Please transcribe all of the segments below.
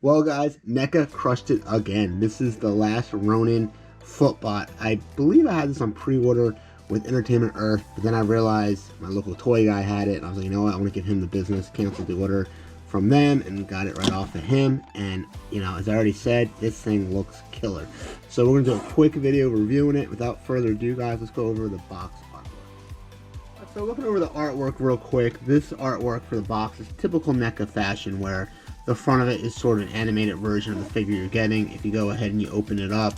Well, guys, Neca crushed it again. This is the last Ronin footbot. I believe I had this on pre-order with Entertainment Earth, but then I realized my local toy guy had it, and I was like, you know what, I want to give him the business, canceled the order from them, and got it right off of him. And, you know, as I already said, this thing looks killer. So we're going to do a quick video reviewing it. Without further ado, guys, let's go over the box artwork. So looking over the artwork real quick, this artwork for the box is typical Neca fashion, where the front of it is sort of an animated version of the figure you're getting. If you go ahead and you open it up,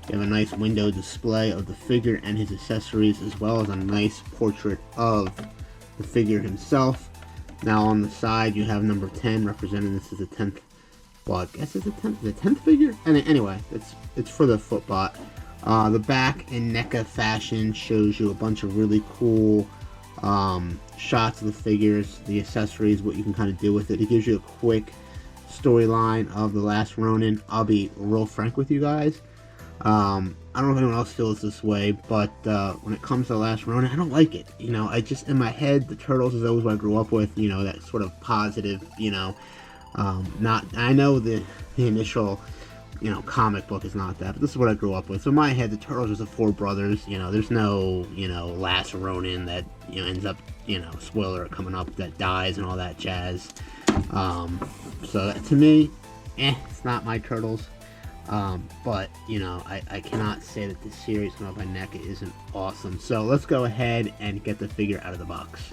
you have a nice window display of the figure and his accessories, as well as a nice portrait of the figure himself. Now on the side you have number 10 representing this as a 10th, well, I guess it's a 10th figure? And anyway, it's for the footbot. The back in Neca fashion shows you a bunch of really cool shots of the figures, the accessories, what you can kind of do with it. It gives you a quick storyline of the last Ronin. I'll be real frank with you guys. I don't know if anyone else feels this way, but when it comes to the last Ronin, I don't like it. You know, I just, in my head, the Turtles is always what I grew up with, you know, that sort of positive, you know, I know the initial, you know, comic book is not that, but this is what I grew up with. So in my head, the Turtles was the four brothers. You know, there's no, you know, last Ronin that, you know, ends up, you know, spoiler coming up, that dies and all that jazz. So to me, it's not my Turtles. But, you know, I cannot say that this series coming up by Neca isn't awesome. So let's go ahead and get the figure out of the box.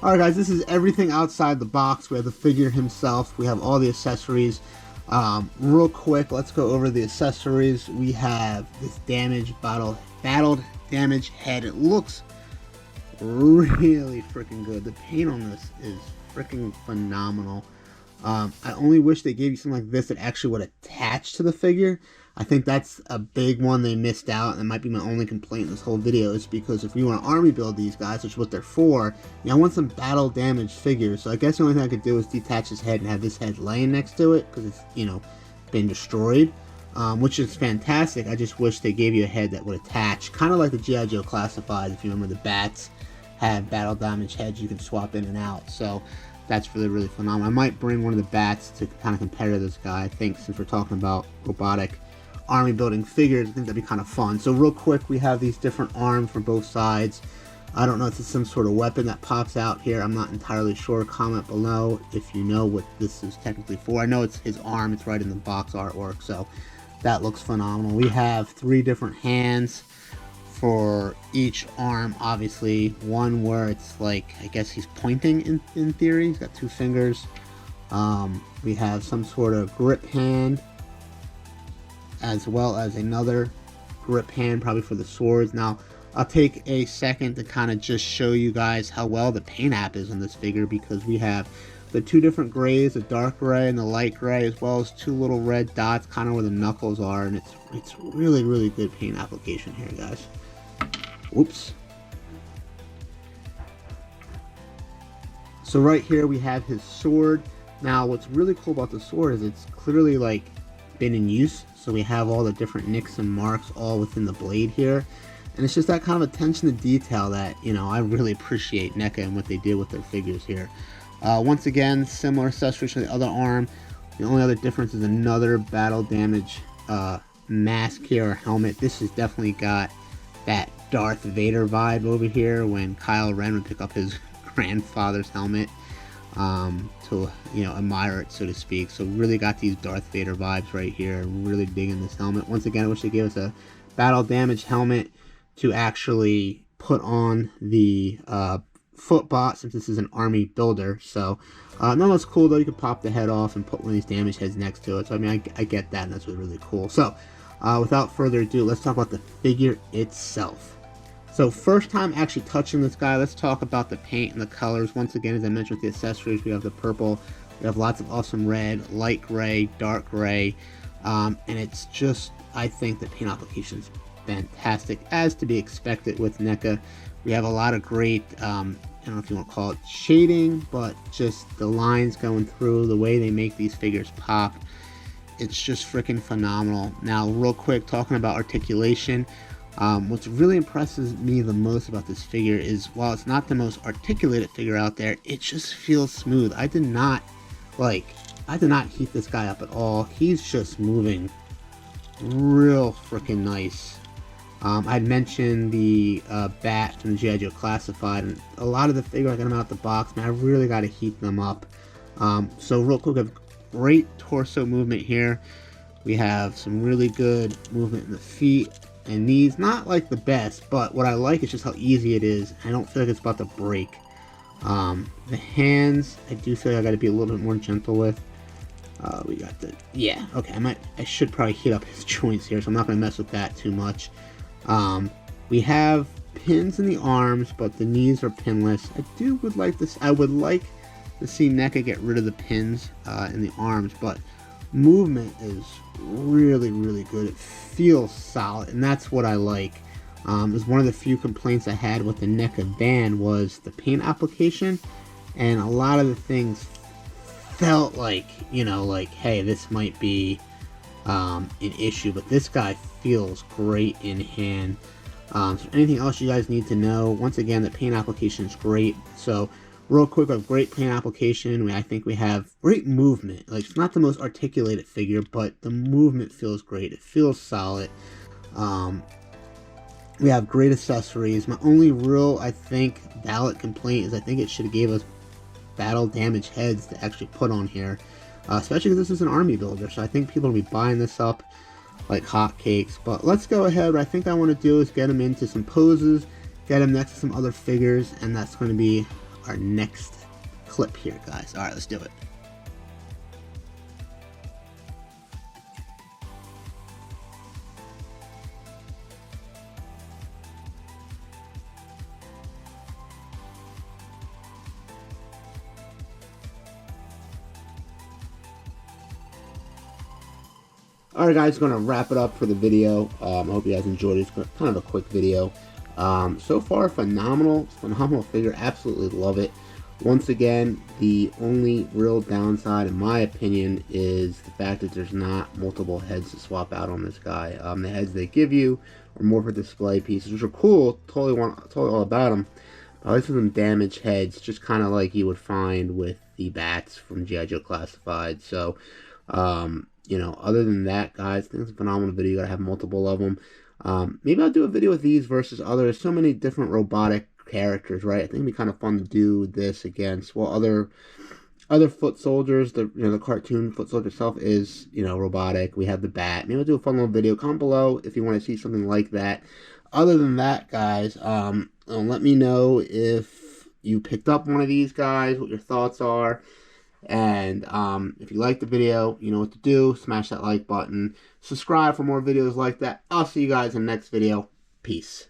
Alright guys, this is everything outside the box. We have the figure himself, we have all the accessories. Real quick, let's go over the accessories. We have this battled damaged head. It looks really freaking good. The paint on this is freaking phenomenal. I only wish they gave you something like this that actually would attach to the figure. I think that's a big one they missed out, and that might be my only complaint in this whole video, is because if you want to army build these guys, which is what they're for, you know, I want some battle damaged figures. So I guess the only thing I could do is detach his head and have this head laying next to it, because it's, you know, been destroyed, which is fantastic. I just wish they gave you a head that would attach, kind of like the G.I. Joe Classifieds. If you remember, the bats have battle damaged heads you can swap in and out. So that's really phenomenal. I might bring one of the bats to kind of compare to this guy. I think since we're talking about robotic army building figures, I think that'd be kind of fun. So real quick, we have these different arms for both sides. I don't know if it's some sort of weapon that pops out here. I'm not entirely sure. Comment below if you know what this is technically for. I know it's his arm. It's right in the box artwork, so that looks phenomenal. We have 3 different hands for each arm. Obviously, one where it's like, I guess he's pointing in theory. He's got 2 fingers. We have some sort of grip hand, as well as another grip hand, probably for the swords. Now, I'll take a second to kind of just show you guys how well the paint app is on this figure, because we have the 2 different grays, the dark gray and the light gray, as well as 2 little red dots kind of where the knuckles are, and it's really good paint application here, guys. Whoops. So right here we have his sword. Now what's really cool about the sword is it's clearly like been in use. So we have all the different nicks and marks all within the blade here. And it's just that kind of attention to detail that, you know, I really appreciate Neca and what they did with their figures here. Once again, similar accessories to the other arm. The only other difference is another battle damage mask here, or helmet. This has definitely got that Darth Vader vibe over here when Kylo Ren would pick up his grandfather's helmet to, you know, admire it, so to speak. So really got these Darth Vader vibes right here. Really digging this helmet. Once again, I wish they gave us a battle damage helmet to actually put on the footbot, since this is an army builder. So nonetheless cool though. You could pop the head off and put one of these damaged heads next to it. So I mean, I get that, and that's really cool. So without further ado, let's talk about the figure itself. So first time actually touching this guy, let's talk about the paint and the colors. Once again, as I mentioned with the accessories, we have the purple, we have lots of awesome red, light gray, dark gray, and it's just, I think the paint application is fantastic, as to be expected with Neca. We have a lot of great, I don't know if you want to call it shading, but just the lines going through, the way they make these figures pop. It's just freaking phenomenal. Now, real quick, talking about articulation, What really impresses me the most about this figure is, while it's not the most articulated figure out there, it just feels smooth. I did not, like, I did not heat this guy up at all. He's just moving real freaking nice. I'd mentioned the bat from the G.I. Joe Classified, and a lot of the figures I got them out the box, man, I really got to heat them up. So real quick, we have great torso movement here. We have some really good movement in the feet and knees. Not like the best, but what I like is just how easy it is. I don't feel like it's about to break. The hands, I do feel like I got to be a little bit more gentle with. We got the, yeah, okay, I should probably heat up his joints here, so I'm not going to mess with that too much. We have pins in the arms, but the knees are pinless. I would like to see Neca get rid of the pins in the arms, but movement is really, really good. It feels solid, and that's what I like. Is one of the few complaints I had with the Neca band was the paint application, and a lot of the things felt like, you know, like, hey, this might be an issue, but this guy feels great in hand. So anything else you guys need to know, once again, the paint application is great. So real quick, we have great paint application. I think we have great movement. Like, it's not the most articulated figure, but the movement feels great. It feels solid. We have great accessories. My only real, I think, valid complaint is I think it should have gave us battle damage heads to actually put on here. Especially because this is an army builder, so I think people will be buying this up like hotcakes. But let's go ahead. What I think I want to do is get him into some poses, get him next to some other figures, and that's going to be our next clip here, guys. Alright, let's do it. Alright guys, going to wrap it up for the video. I hope you guys enjoyed it. It's kind of a quick video. So far, phenomenal figure. Absolutely love it. Once again, the only real downside, in my opinion, is the fact that there's not multiple heads to swap out on this guy. The heads they give you are more for display pieces, which are cool. Totally all about them. But this is some damaged heads, just kind of like you would find with the bats from G.I. Joe Classified. So, you know, other than that, guys, I think it's a phenomenal video. You gotta have multiple of them. Maybe I'll do a video with these versus others. So many different robotic characters, right? I think it'd be kind of fun to do this against, well, other foot soldiers. The cartoon foot soldier itself is, you know, robotic. We have the bat. Maybe I'll do a fun little video. Comment below if you want to see something like that. Other than that, guys, let me know if you picked up one of these guys, what your thoughts are. And if you like the video, you know what to do. Smash that like button. Subscribe for more videos like that. I'll see you guys in the next video. Peace.